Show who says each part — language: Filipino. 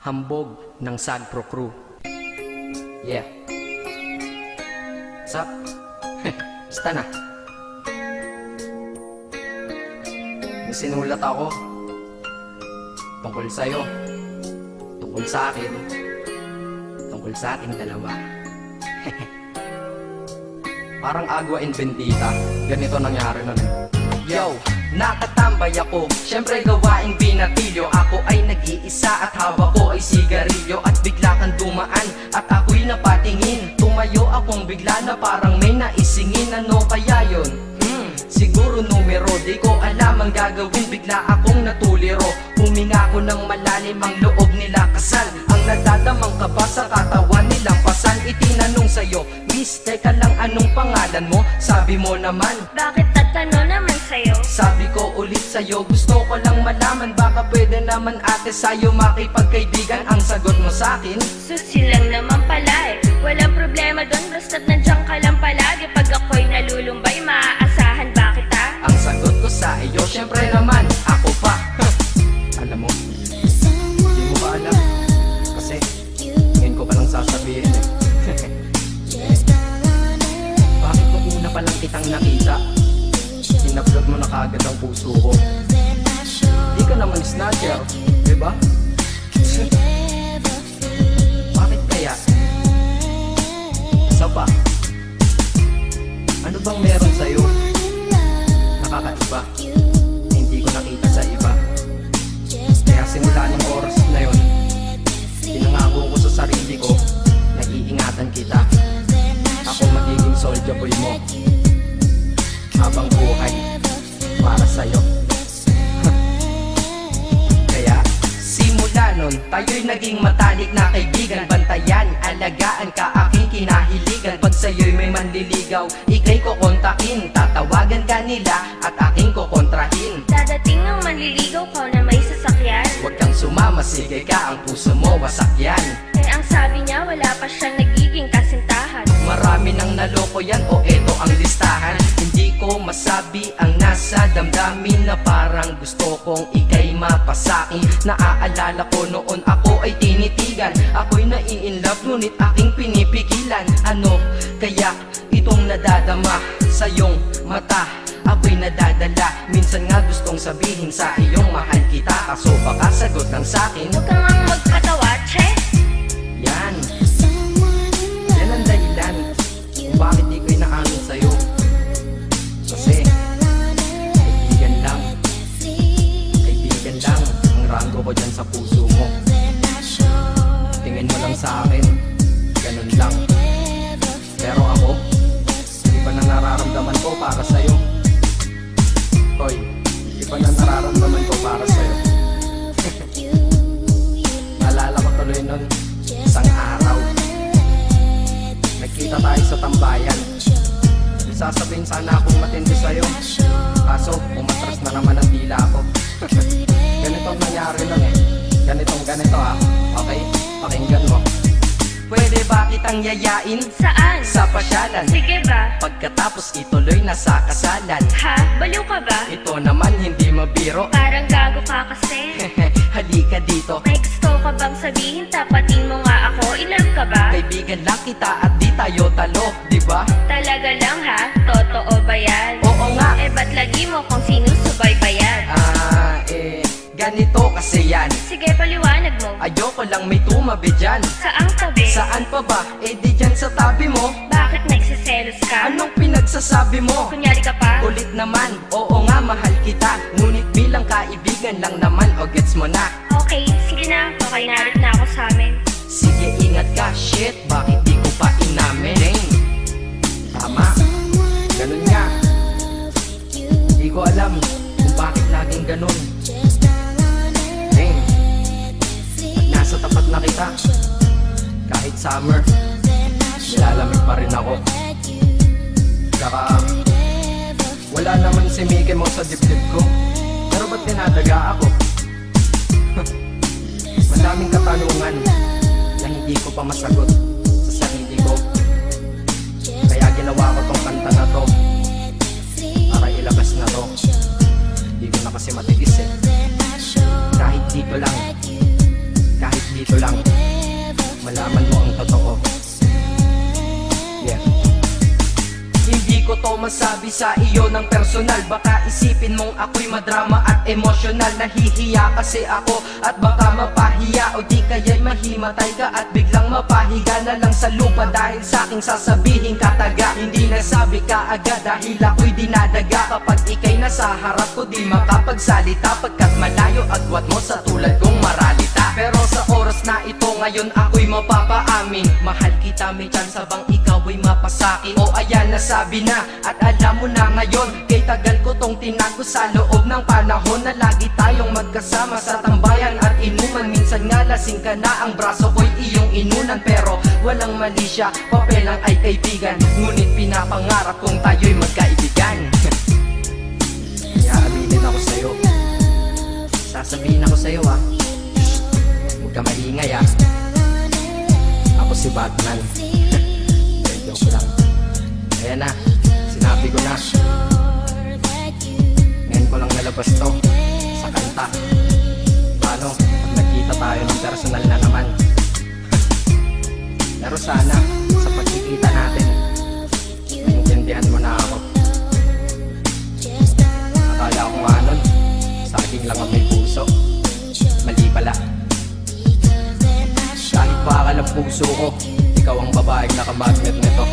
Speaker 1: Hambog ng Sagpro Crew. Yeah. What's up? Basta na. May sinulat ako tungkol sa'yo, tungkol sa akin, tungkol sa ating dalawa. Parang Agua and Bendita. Ganito nangyari nun. Yo! Nakatambay ako, syempre gawaing binatilyo. Ako ay nag-iisa at hawak ko ay sigarilyo. At bigla kang dumaan at ako'y napatingin. Tumayo akong bigla na parang may naisingin. Ano kaya yun? Siguro numero, di ko alam ang gagawin. Bigla akong natuliro. Huminga ko ng malalim, ang loob nila kasal. Ang nadadamang kaba sa katawan nilang pasan. Itinanong sa'yo, Miss, teka lang, anong pangalan mo? Sabi mo naman,
Speaker 2: bakit tatanong naman sa'yo?
Speaker 1: sabi ko ulit sa'yo, gusto ko lang malaman. Baka pwede naman ate sa'yo makipagkaibigan. Ang sagot mo sa'kin,
Speaker 2: Susi lang naman pala eh. Walang problema doon, basta't nandiyan ka lang palagi. Pag ako'y nalulumbay, maaasahan ba kita?
Speaker 1: ang sagot ko sa iyo, syempre naman, ako pa. Alam mo, hindi mo ba alam? Kasi, ngayon ko palang sasabihin eh. Bakit nung una pa lang kitang nakita, inablog mo na kaagad ang puso ko? Di ka naman snatcher, diba? Bakit kaya? Isa pa, ano bang meron sa'yo? Nakakaiba, na hindi ko nakita sa iba. Kaya simula ng oras na yun, pinangako ko sa sarili ko na iingatan kita. Ako magiging soldier boy mo habang buhay para sa'yo. Kaya simula nun, tayo'y naging matalik na kaibigan. Bantayan, alagaan ka, aking kinahiligan. Pag sa'yo'y may manliligaw, ika'y kukontakin. Tatawagan ka nila at aking kukontrahin.
Speaker 2: Dadating ng manliligaw ko na may sasakyan.
Speaker 1: Huwag kang sumama, sige ka, ang puso mo wasak yan.
Speaker 2: Eh ang sabi niya, wala pa siyang nagiging kasintahan.
Speaker 1: Marami nang naloko yan, o eto ang listahan. Hindi ko masabi ang nasa damdamin, na parang gusto kong ika'y mapasakin. Naaalala ko noon ako ay tinitigan, ako'y nai-inlove ngunit aking pinipigilan. Ano kaya itong nadadama sa iyong mata? Ako'y nadadala, minsan nga gustong sabihin sa iyong mahal kita. Kaso baka sagot lang sa'kin,
Speaker 2: Huwag kang ang magpatawa, che.
Speaker 1: yan ang dahilan kung bakit di ko inaamin sa'yo. Kasi kaibigan lang ang rango ko dyan sa puso mo. Tingin mo lang sa akin, ganun lang. Pero ako, iba na nararamdaman ko para sa'yo. Hoy, iba na nararamdaman ko para sa'yo. Naalala ko tuloy nun, isang araw nagkita tayo sa tambayan. Sasabihin sana akong matindi sa'yo, kaso umatras na naman ang dila ko. Ganito ang nangyari lang eh. Ganito ah. Okay? Pakinggan mo. Pwede ba kitang yayain
Speaker 2: Saan?
Speaker 1: sa pasyalan?
Speaker 2: Sige ba?
Speaker 1: Pagkatapos ituloy na sa kasalan.
Speaker 2: Ha? Baliw ka ba?
Speaker 1: Ito naman hindi mabiro.
Speaker 2: Parang gago ka kasi.
Speaker 1: Halika dito,
Speaker 2: May gusto ka bang sabihin? Tapatin mo nga ako. I-love ka ba?
Speaker 1: kaibigan lang kita at di tayo talo, di ba?
Speaker 2: Talaga lang ha? Totoo ba yan?
Speaker 1: Oo nga.
Speaker 2: Eh ba't lagi mo kung sinusubaybayan?
Speaker 1: Ganito kasi yan.
Speaker 2: Sige, paliwanag mo.
Speaker 1: Ayoko lang may tumabi dyan.
Speaker 2: Saang tabi?
Speaker 1: Saan pa ba? Eh di dyan sa tabi mo.
Speaker 2: Bakit nagsiselos ka?
Speaker 1: Anong pinagsasabi mo?
Speaker 2: Kunyari ka pa?
Speaker 1: Ulit naman, oo nga mahal kita. Ngunit bilang kaibigan lang naman, o gets mo na.
Speaker 2: Okay, sige na. Okay, narit na ako sa amin.
Speaker 1: Sige ingat ka, shit, bakit di ko pa inamin? Dang, tama, ganun nga. Di ko alam kung bakit laging ganun. Dang, pag nasa tapat na kita, kahit summer, nilalamig pa rin ako. Saka wala naman si Mickey mo sa dibdib ko, pero ba't dinadaga ako? Madaming katanungan na hindi ko pa masagot sa sarili ko. Kaya ginawa ko tong kanta na to para ilabas na to. Hindi ko na kasi matiis eh. Kahit dito lang, kahit dito Gusto lang malaman mo ang totoo. Yeah. Hindi ko to masabi sa iyo ng personal. Baka isipin mong ako'y madrama at emosyonal. Nahihiya kasi ako at baka mapahiya, o di kaya'y mahimatay ka at biglang mapahiga na lang sa lupa dahil sa aking sasabihin kataga. Hindi nasabi ka agad dahil ako'y dinadaga. Kapag ika'y nasa harap ko di makapagsalita, pagkat malayo agwat mo sa tulad kong maralita. Pero sa oras na ito ngayon ako'y mapapaamin, mahal kita, may tsansa bang ikaw ay mapasakin? O ayan, nasabi na at alam mo na ngayon. Kay tagal ko tong tinago sa loob ng panahon na lagi tayong magkasama sa tambayan at inuman. Minsan nga lasing ka na, ang braso ko'y iyong inunan. Pero walang mali siya, papel lang ay kaibigan. Ngunit pinapangarap kong tayo'y magkaibigan. Kaya aminin ako sa'yo, sasabihin ako sa'yo ah, huwag ka maingay ah. Ako si Batman. Joke lang. Ayan na, sinabi ko na. Ngayon ko lang nalabas to sa kanta. Paano pag nagkita tayo ng personal na naman? Pero sana sa pagkikita natin maintindihan mo na ako. Akala ko nga nun, saging lang ang may puso. Mali pala. Kahit bakal ang puso ko, ikaw ang babaeng nakamagnet nito.